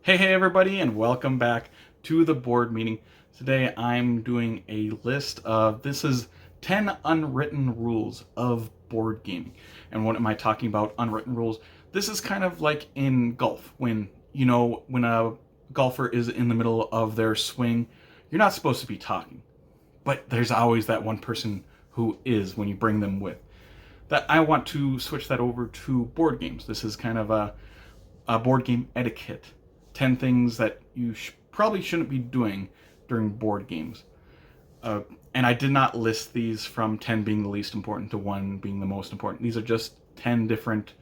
Hey everybody, and welcome back to the board meeting. Today I'm doing a list of, this is 10 unwritten rules of board gaming. And what am I talking about, unwritten rules? This is kind of like in golf, when, when a golfer is in the middle of their swing, you're not supposed to be talking. But there's always that one person who is when you bring them with. That I want to switch that over to board games. This is kind of a board game etiquette. 10 things that you probably shouldn't be doing during board games. And I did not list these from 10 being the least important to 1 being the most important. These are just 10 different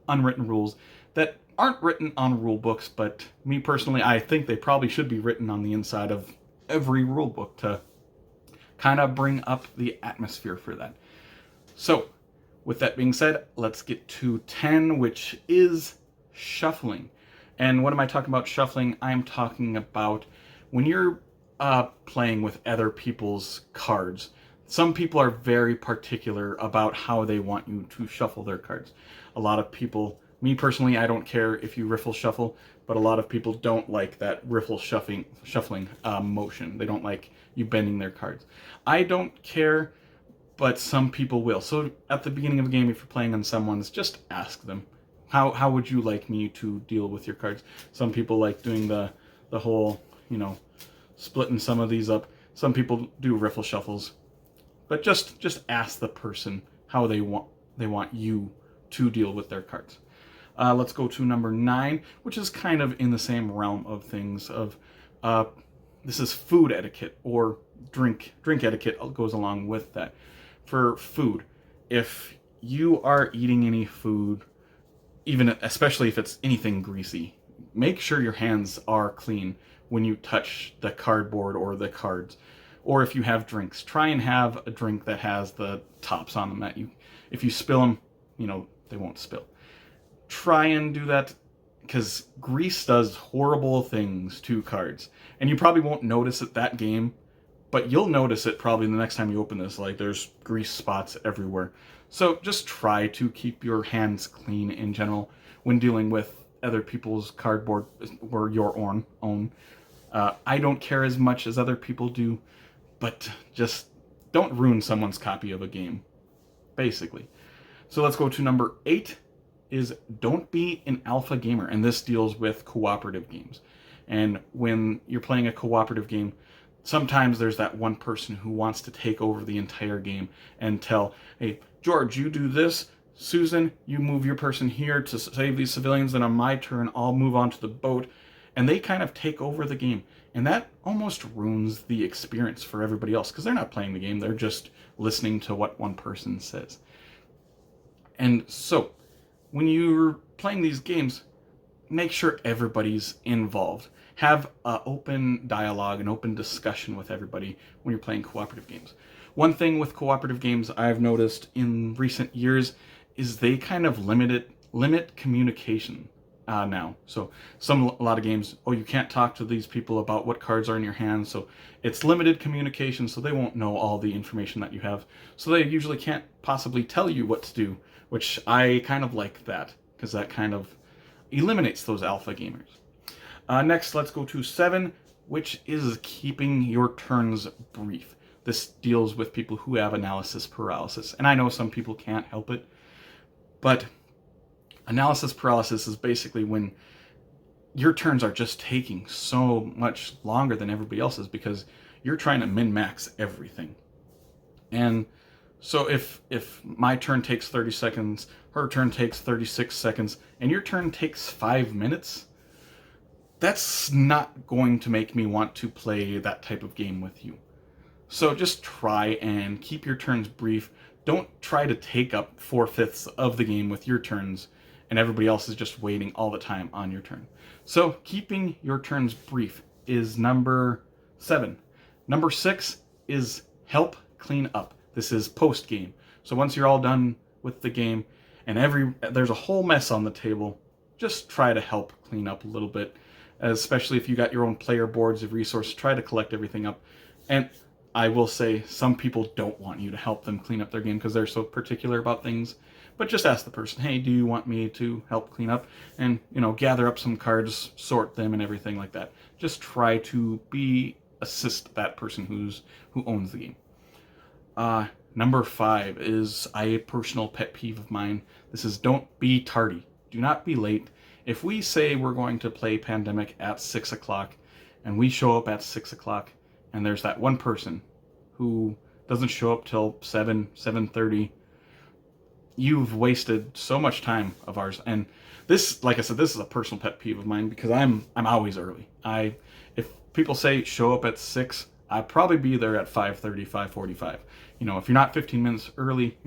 unwritten rules that aren't written on rule books, but me personally, I think they probably should be written on the inside of every rule book to kind of bring up the atmosphere for that. So, with that being said, let's get to 10, which is shuffling. And what am I talking about shuffling? I'm talking about when you're playing with other people's cards. Some people are very particular about how they want you to shuffle their cards. A lot of people, me personally, I don't care if you riffle shuffle, but a lot of people don't like that riffle shuffling motion. They don't like you bending their cards. I don't care, but some people will. So at the beginning of a game, if you're playing on someone's, just ask them. How would you like me to deal with your cards? Some people like doing the whole, splitting some of these up. Some people do riffle shuffles. But just ask the person how they want you to deal with their cards. Let's go to number 9, which is kind of in the same realm of things of this is food etiquette, or drink etiquette goes along with that. For food, if you are eating any food, even especially if it's anything greasy, make sure your hands are clean when you touch the cardboard or the cards. Or if you have drinks, try and have a drink that has the tops on them that if you spill them, they won't spill. Try and do that, because grease does horrible things to cards. And you probably won't notice it that game, but you'll notice it probably the next time you open this, like there's grease spots everywhere. So just try to keep your hands clean in general when dealing with other people's cardboard or your own. I don't care as much as other people do, but just don't ruin someone's copy of a game, basically. So let's go to number 8 is don't be an alpha gamer. And this deals with cooperative games. And when you're playing a cooperative game, sometimes there's that one person who wants to take over the entire game and tell, hey, George, you do this. Susan, you move your person here to save these civilians. Then on my turn, I'll move on to the boat. And they kind of take over the game. And that almost ruins the experience for everybody else, because they're not playing the game. They're just listening to what one person says. And so, when you're playing these games, make sure everybody's involved. Have an open dialogue, an open discussion with everybody when you're playing cooperative games. One thing with cooperative games I've noticed in recent years is they kind of limit communication now. So a lot of games, you can't talk to these people about what cards are in your hand, so it's limited communication, so they won't know all the information that you have. So they usually can't possibly tell you what to do, which I kind of like that, because that kind of eliminates those alpha gamers. Next, let's go to 7, which is keeping your turns brief. This deals with people who have analysis paralysis. And I know some people can't help it, but analysis paralysis is basically when your turns are just taking so much longer than everybody else's because you're trying to min-max everything. And so if my turn takes 30 seconds, her turn takes 36 seconds, and your turn takes 5 minutes, that's not going to make me want to play that type of game with you. So just try and keep your turns brief. Don't try to take up 4/5 of the game with your turns and everybody else is just waiting all the time on your turn. So keeping your turns brief is number 7. Number 6 is help clean up. This is post-game. So once you're all done with the game and there's a whole mess on the table, just try to help clean up a little bit. Especially if you got your own player boards of resources, try to collect everything up. And I will say some people don't want you to help them clean up their game because they're so particular about things. But just ask the person, hey, do you want me to help clean up? And, gather up some cards, sort them, and everything like that. Just try to assist that person who owns the game. Number 5 is a personal pet peeve of mine. This is don't be tardy. Do not be late. If we say we're going to play Pandemic at 6 o'clock and we show up at 6 o'clock and there's that one person who doesn't show up till 7:30, you've wasted so much time of ours. And this, like I said, this is a personal pet peeve of mine because I'm always early. If people say show up at 6, I'll probably be there at 5:30, 5:45. If you're not 15 minutes early,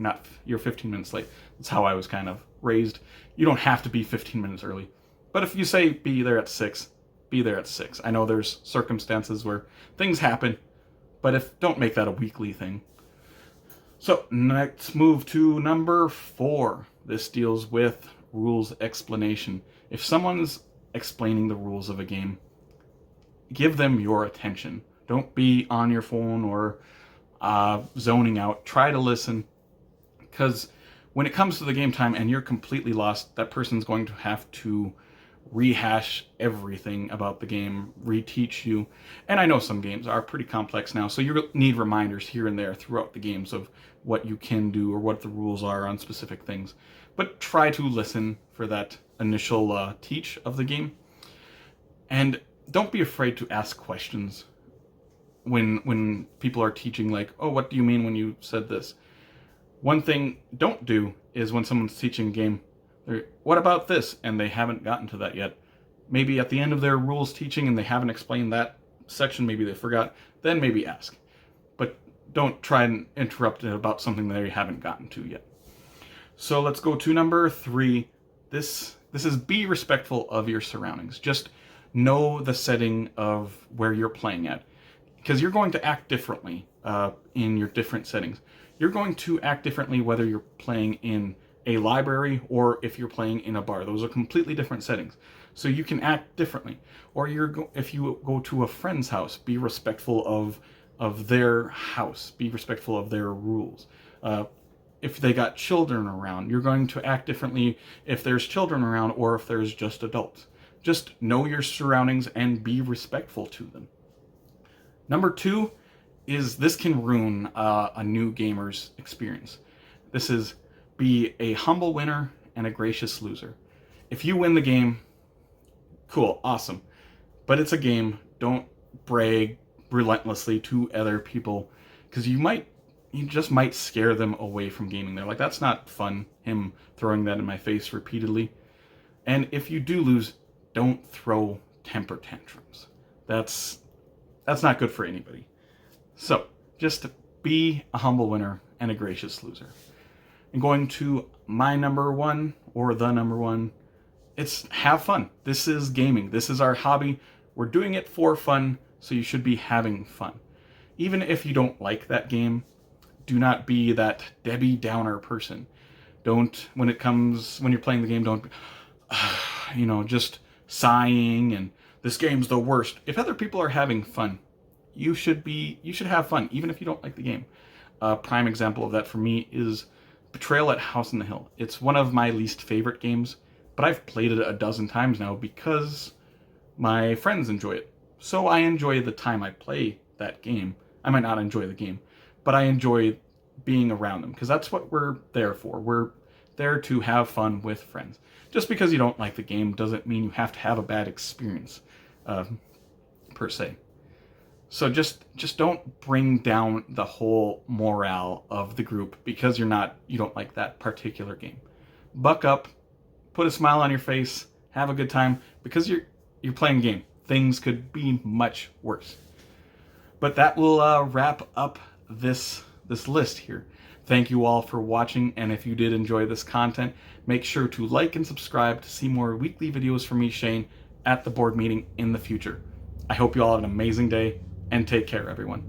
you're 15 minutes late. That's how I was kind of raised. You don't have to be 15 minutes early. But if you say be there at 6, be there at 6. I know there's circumstances where things happen, but don't make that a weekly thing. So let's move to number 4. This deals with rules explanation. If someone's explaining the rules of a game, give them your attention. Don't be on your phone or zoning out. Try to listen, because when it comes to the game time and you're completely lost, that person's going to have to rehash everything about the game, reteach you. And I know some games are pretty complex now, so you need reminders here and there throughout the games of what you can do or what the rules are on specific things. But try to listen for that initial teach of the game. And don't be afraid to ask questions when people are teaching, like, oh, what do you mean when you said this? One thing don't do is when someone's teaching a game, what about this? And they haven't gotten to that yet. Maybe at the end of their rules teaching and they haven't explained that section, maybe they forgot, then maybe ask. But don't try and interrupt it about something they haven't gotten to yet. So let's go to number 3. This is be respectful of your surroundings. Just know the setting of where you're playing at, because you're going to act differently in your different settings. You're going to act differently whether you're playing in a library or if you're playing in a bar. Those are completely different settings. So you can act differently. Or if you go to a friend's house, be respectful of their house. Be respectful of their rules. If they got children around, you're going to act differently if there's children around or if there's just adults. Just know your surroundings and be respectful to them. Number 2 is this can ruin a new gamer's experience. This is be a humble winner and a gracious loser. If you win the game, cool, awesome. But it's a game. Don't brag relentlessly to other people, because you just might scare them away from gaming. They're like, that's not fun, him throwing that in my face repeatedly. And if you do lose, don't throw temper tantrums. That's not good for anybody. So just be a humble winner and a gracious loser. And going to my number 1, or the number 1, it's have fun. This is gaming. This is our hobby. We're doing it for fun, so you should be having fun. Even if you don't like that game, do not be that Debbie Downer person. When you're playing the game, don't, just sighing and this game's the worst. If other people are having fun, you should have fun, even if you don't like the game. A prime example of that for me is Betrayal at House on the Hill. It's one of my least favorite games, but I've played it a dozen times now because my friends enjoy it. So I enjoy the time I play that game. I might not enjoy the game, but I enjoy being around them, because that's what we're there for. We're there to have fun with friends. Just because you don't like the game doesn't mean you have to have a bad experience, per se. So just don't bring down the whole morale of the group because you don't like that particular game. Buck up, put a smile on your face, have a good time, because you're playing a game. Things could be much worse. But that will wrap up this list here. Thank you all for watching, and if you did enjoy this content, make sure to like and subscribe to see more weekly videos from me, Shane, at the board meeting in the future. I hope you all have an amazing day, and take care, everyone.